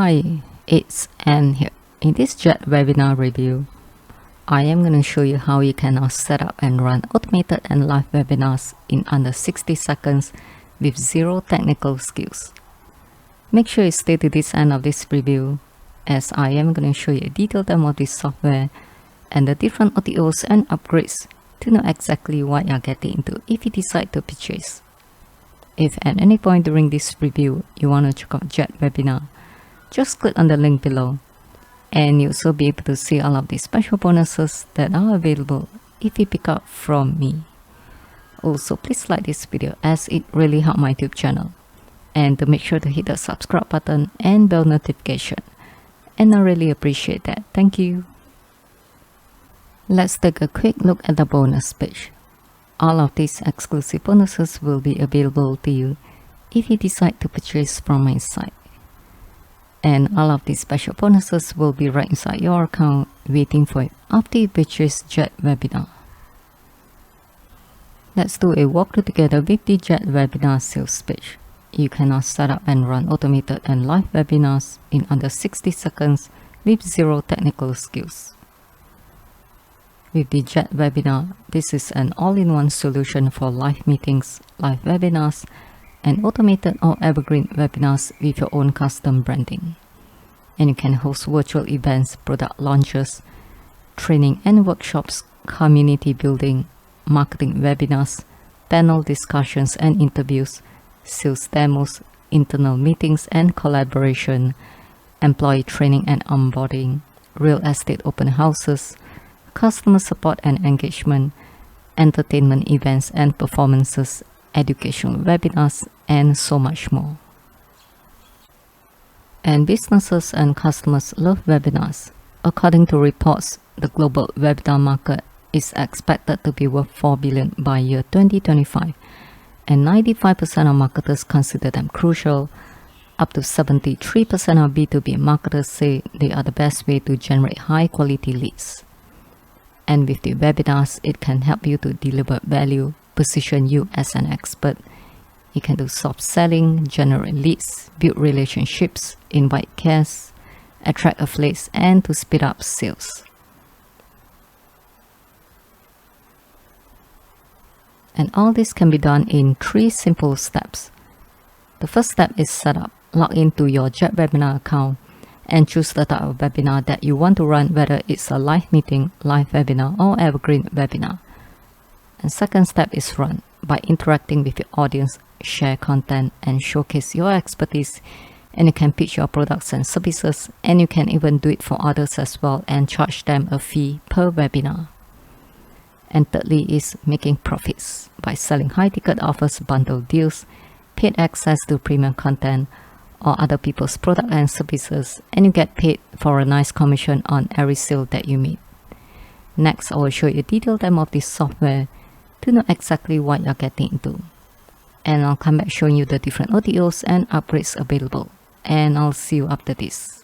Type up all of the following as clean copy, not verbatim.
Hi, it's Anne here. In this JetWebinar review, I am going to show you how you can now set up and run automated and live webinars in under 60 seconds with zero technical skills. Make sure you stay to this end of this review, as I am going to show you a detailed demo of this software and the different OTOs and upgrades to know exactly what you're getting into if you decide to purchase. If at any point during this review you want to check out JetWebinar, just click on the link below, and you'll also be able to see all of the special bonuses that are available if you pick up from me. Also, please like this video as it really helps my YouTube channel, and to make sure to hit the subscribe button and bell notification, and I really appreciate that. Thank you. Let's take a quick look at the bonus page. All of these exclusive bonuses will be available to you if you decide to purchase from my site. And all of these special bonuses will be right inside your account waiting for you after you purchase JetWebinar. Let's do a walkthrough together with the JetWebinar sales page. You can now set up and run automated and live webinars in under 60 seconds with zero technical skills. With the JetWebinar, this is an all-in-one solution for live meetings, live webinars, and automated or evergreen webinars with your own custom branding. And you can host virtual events, product launches, training and workshops, community building, marketing webinars, panel discussions and interviews, sales demos, internal meetings and collaboration, employee training and onboarding, real estate open houses, customer support and engagement, entertainment events and performances, educational webinars, and so much more. And businesses and customers love webinars. According to reports, the global webinar market is expected to be worth $4 billion by year 2025, and 95% of marketers consider them crucial. Up to 73% of B2B marketers say they are the best way to generate high-quality leads. And with the webinars, it can help you to deliver value, position you as an expert. You can do soft selling, generate leads, build relationships, invite guests, attract affiliates, and to speed up sales. And all this can be done in 3 simple steps. The first step is setup. Log into your JetWebinar account and choose the type of webinar that you want to run, whether it's a live meeting, live webinar, or evergreen webinar. And second step is run. By interacting with your audience, share content and showcase your expertise, and you can pitch your products and services, and you can even do it for others as well and charge them a fee per webinar. And thirdly is making profits by selling high ticket offers, bundle deals, paid access to premium content or other people's product and services, and you get paid for a nice commission on every sale that you make. Next, I will show you a detailed demo of this software to know exactly what you're getting into. And I'll come back showing you the different OTOs and upgrades available. And I'll see you after this.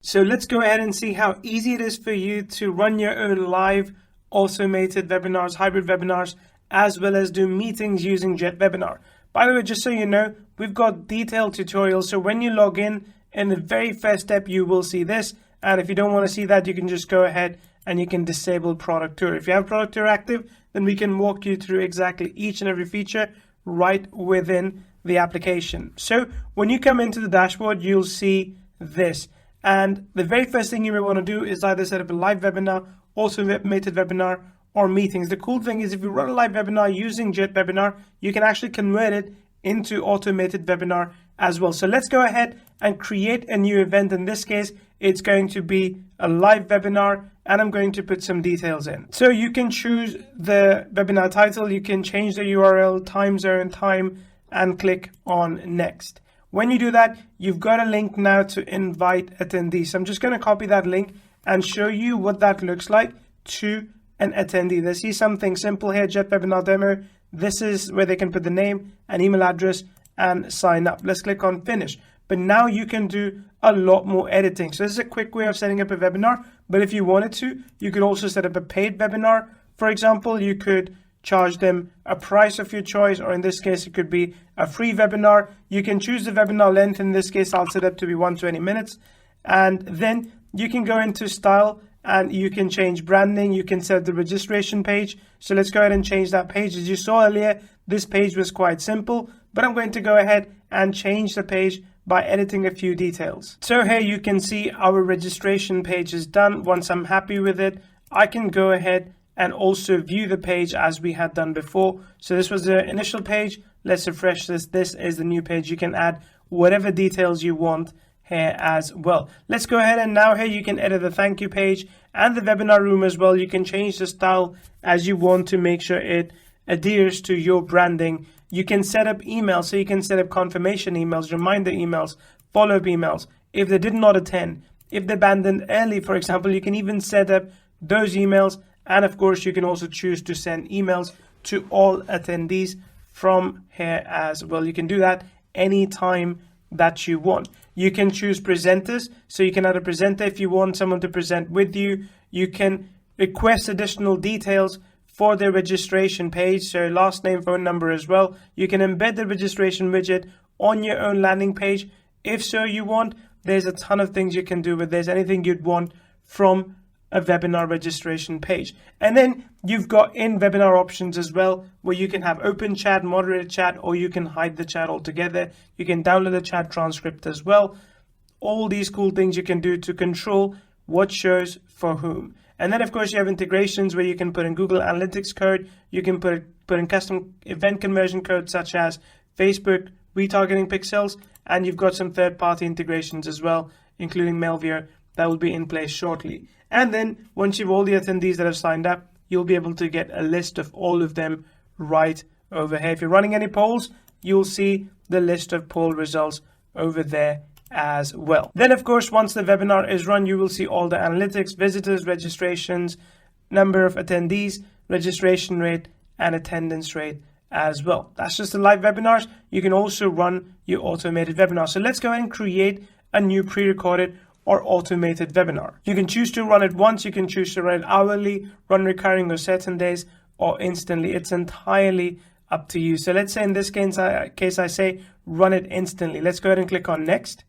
So let's go ahead and see how easy it is for you to run your own live automated webinars, hybrid webinars, as well as do meetings using JetWebinar. By the way, just so you know, we've got detailed tutorials. So when you log in the very first step, you will see this. And if you don't want to see that, you can just go ahead and you can disable product tour. If you have product tour active, then we can walk you through exactly each and every feature right within the application. So when you come into the dashboard, you'll see this. And the very first thing you may want to do is either set up a live webinar, automated webinar, or meetings. The cool thing is if you run a live webinar using JetWebinar, you can actually convert it into automated webinar as well. So let's go ahead and create a new event. In this case, it's going to be a live webinar, and I'm going to put some details in. So you can choose the webinar title, you can change the URL, time zone, time, and click on next. When you do that, you've got a link now to invite attendees. So I'm just going to copy that link and show you what that looks like to an attendee. They see something simple here, JetWebinar demo. This is where they can put the name and email address and sign up. Let's click on finish. But now you can do a lot more editing. So this is a quick way of setting up a webinar. But if you wanted to, you could also set up a paid webinar. For example, you could charge them a price of your choice, or in this case, it could be a free webinar. You can choose the webinar length. In this case, I'll set it to be 120 minutes. And then you can go into style and you can change branding. You can set the registration page. So let's go ahead and change that page. As you saw earlier, this page was quite simple, but I'm going to go ahead and change the page by editing a few details. So here you can see our registration page is done. Once I'm happy with it, I can go ahead and also view the page as we had done before. So this was the initial page. Let's refresh this. This is the new page. You can add whatever details you want here as well. Let's go ahead, and now here you can edit the thank you page and the webinar room as well. You can change the style as you want to make sure it adheres to your branding. You can set up emails, so you can set up confirmation emails, reminder emails, follow-up emails. If they did not attend, if they abandoned early, for example, you can even set up those emails. And of course, you can also choose to send emails to all attendees from here as well. You can do that anytime that you want. You can choose presenters, so you can add a presenter if you want someone to present with you. You can request additional details for the registration page, so last name, phone number as well. You can embed the registration widget on your own landing page if so you want. There's a ton of things you can do with this, anything you'd want from a webinar registration page. And then you've got in webinar options as well, where you can have open chat, moderated chat, or you can hide the chat altogether. You can download the chat transcript as well. All these cool things you can do to control what shows for whom. And then of course you have integrations where you can put in Google Analytics code. You can put in custom event conversion code such as Facebook retargeting pixels, and you've got some third-party integrations as well, including Mailview, that will be in place shortly. And then once you've all the attendees that have signed up, you'll be able to get a list of all of them right over here. If you're running any polls, you'll see the list of poll results over there as well. Then of course, once the webinar is run, you will see all the analytics, visitors, registrations, number of attendees, registration rate, and attendance rate as well. That's just the live webinars. You can also run your automated webinar. So let's go ahead and create a new pre-recorded or automated webinar. You can choose to run it once, you can choose to run it hourly, run recurring or certain days, or instantly. It's entirely up to you. So let's say in this case I say run it instantly. Let's go ahead and click on next.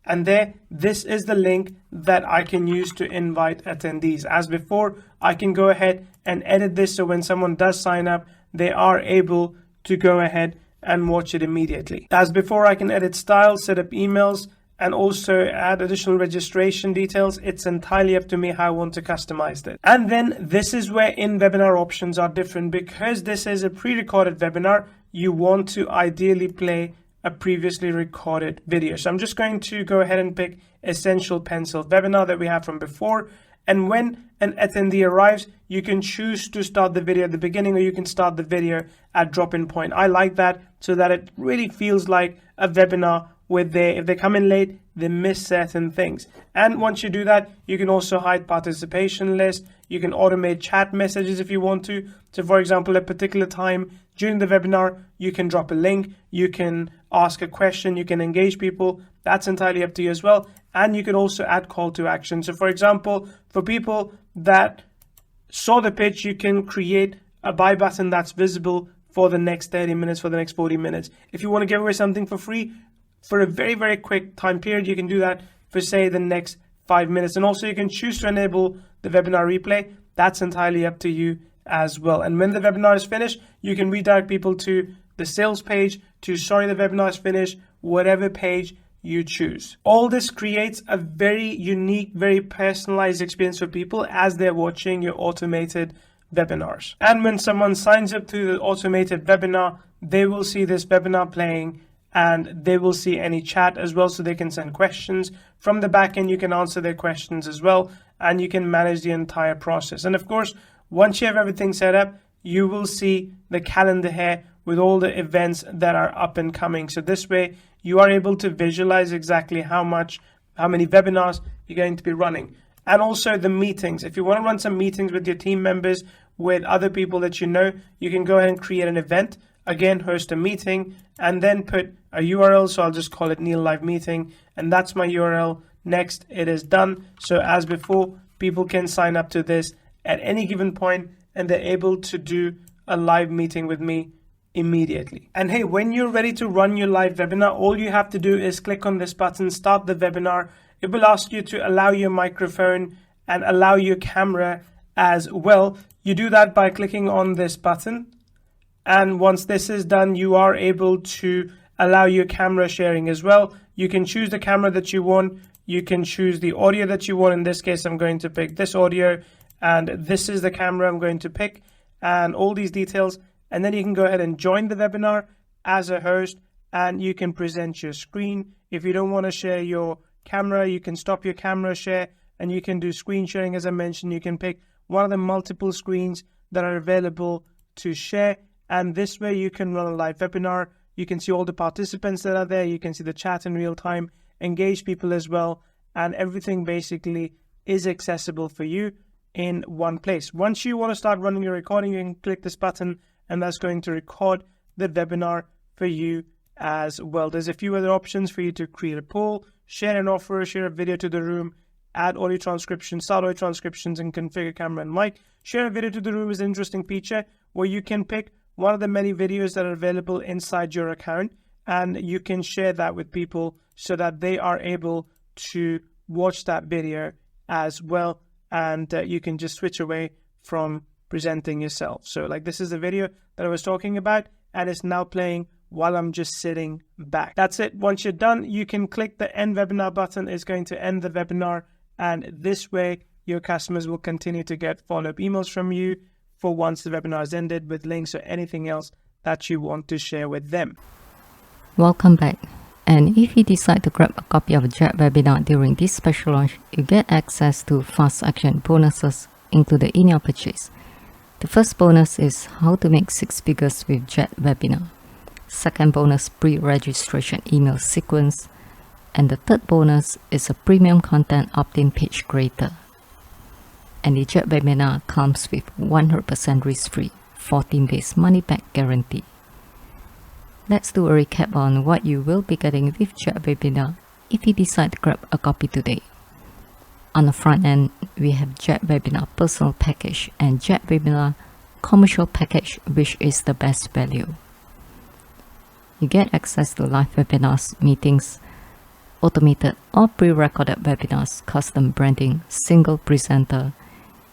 And there, this is the link that I can use to invite attendees. As before, I can go ahead and edit this so when someone does sign up, they are able to go ahead and watch it immediately. As before, I can edit styles, set up emails, and also add additional registration details. It's entirely up to me how I want to customize it. And then this is where in-webinar options are different. Because this is a pre-recorded webinar, you want to ideally play a previously recorded video. So I'm just going to go ahead and pick Essential Pencil webinar that we have from before. And when an attendee arrives, you can choose to start the video at the beginning, or you can start the video at drop-in point. I like that so that it really feels like a webinar where if they come in late, they miss certain things. And once you do that, you can also hide participation list. You can automate chat messages if you want to. So for example, at a particular time during the webinar, you can drop a link, you can ask a question, you can engage people. That's entirely up to you as well. And you can also add call to action. So for example, for people that saw the pitch, you can create a buy button that's visible for the next 30 minutes, for the next 40 minutes. If you want to give away something for free, for a very, very quick time period, you can do that for say the next 5 minutes. And also you can choose to enable the webinar replay. That's entirely up to you as well. And when the webinar is finished, you can redirect people to the sales page, to sorry, the webinar is finished, whatever page you choose. All this creates a very unique, very personalized experience for people as they're watching your automated webinars. And when someone signs up to the automated webinar, they will see this webinar playing, and they will see any chat as well, so they can send questions. From the back end, you can answer their questions as well, and you can manage the entire process. And of course, once you have everything set up, you will see the calendar here with all the events that are up and coming. So this way, you are able to visualize exactly how many webinars you're going to be running. And also the meetings. If you want to run some meetings with your team members, with other people that you know, you can go ahead and create an event. Again, host a meeting and then put a URL. So I'll just call it Neil Live Meeting, and that's my URL. Next, it is done. So as before, people can sign up to this at any given point, and they're able to do a live meeting with me immediately. And hey, when you're ready to run your live webinar, all you have to do is click on this button, start the webinar. It will ask you to allow your microphone and allow your camera as well. You do that by clicking on this button. And once this is done, you are able to allow your camera sharing as well. You can choose the camera that you want. You can choose the audio that you want. In this case, I'm going to pick this audio, and this is the camera I'm going to pick, and all these details. And then you can go ahead and join the webinar as a host, and you can present your screen. If you don't want to share your camera, you can stop your camera share, and you can do screen sharing. As I mentioned, you can pick one of the multiple screens that are available to share, and this way you can run a live webinar. You can see all the participants that are there. You can see the chat in real time, engage people as well, and everything basically is accessible for you in one place. Once you want to start running your recording, you can click this button, and that's going to record the webinar for you as well. There's a few other options for you to create a poll, share an offer, share a video to the room, add audio transcription, start audio transcriptions, and configure camera and mic. Share a video to the room is an interesting feature where you can pick one of the many videos that are available inside your account, and you can share that with people so that they are able to watch that video as well, and you can just switch away from presenting yourself. So like, this is the video that I was talking about, and it's now playing while I'm just sitting back. That's it. Once you're done, you can click the end webinar button. It's going to end the webinar, and this way your customers will continue to get follow-up emails from you for once the webinar is ended, with links or anything else that you want to share with them. Welcome back. And if you decide to grab a copy of JetWebinar during this special launch, you get access to fast action bonuses included in your purchase. The first bonus is how to make 6 figures with JetWebinar. Second bonus, pre-registration email sequence. And the third bonus is a premium content opt-in page creator. And the JetWebinar comes with 100% risk-free, 14 days money-back guarantee. Let's do a recap on what you will be getting with JetWebinar if you decide to grab a copy today. On the front end, we have JetWebinar Personal Package and JetWebinar Commercial Package, which is the best value. You get access to live webinars, meetings, automated or pre-recorded webinars, custom branding, single presenter.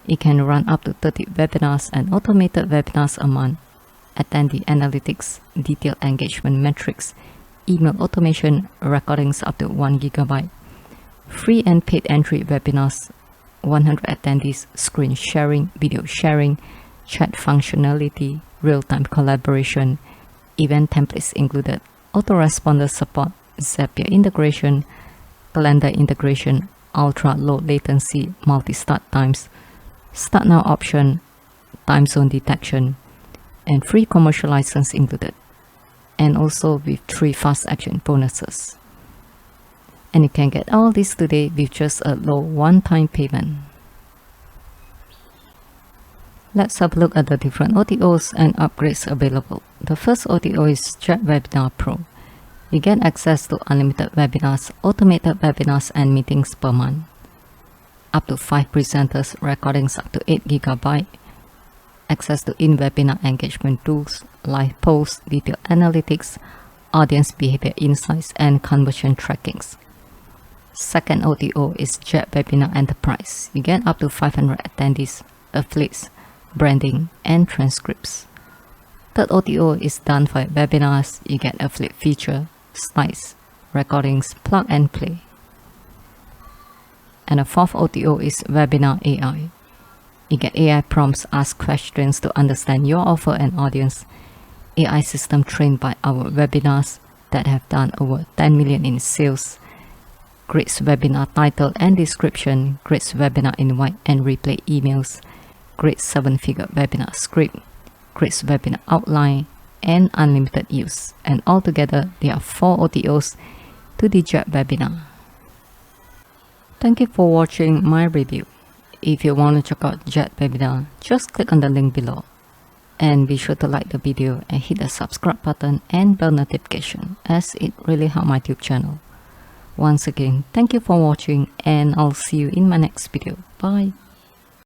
You can run up to 30 webinars and automated webinars a month, attendee analytics, detailed engagement metrics, email automation, recordings up to 1 GB, free and paid entry webinars, 100 attendees, screen sharing, video sharing, chat functionality, real-time collaboration, event templates included, autoresponder support, Zapier integration, calendar integration, ultra low latency, multi-start times, start now option, time zone detection, and free commercial license included, and also with 3 fast action bonuses. And you can get all this today with just a low one-time payment. Let's have a look at the different OTOs and upgrades available. The first OTO is JetWebinar Pro. You get access to unlimited webinars, automated webinars and meetings per month, up to 5 presenters, recordings up to 8 GB, access to in-webinar engagement tools, live posts, detailed analytics, audience behavior insights, and conversion trackings. Second OTO is JetWebinar Enterprise. You get up to 500 attendees, affiliates, branding, and transcripts. Third OTO is done for webinars. You get affiliate feature, slides, recordings, plug and play. And the fourth OTO is Webinar AI. You get AI prompts, ask questions to understand your offer and audience. AI system trained by our webinars that have done over 10 million in sales. Creates webinar title and description, creates webinar invite and replay emails, creates 7-figure webinar script, creates webinar outline, and unlimited use. And altogether, there are 4 OTOs to the JetWebinar. Thank you for watching my review. If you want to check out JetWebinar, just click on the link below. And be sure to like the video and hit the subscribe button and bell notification, as it really helps my YouTube channel. Once again, thank you for watching, and I'll see you in my next video. Bye.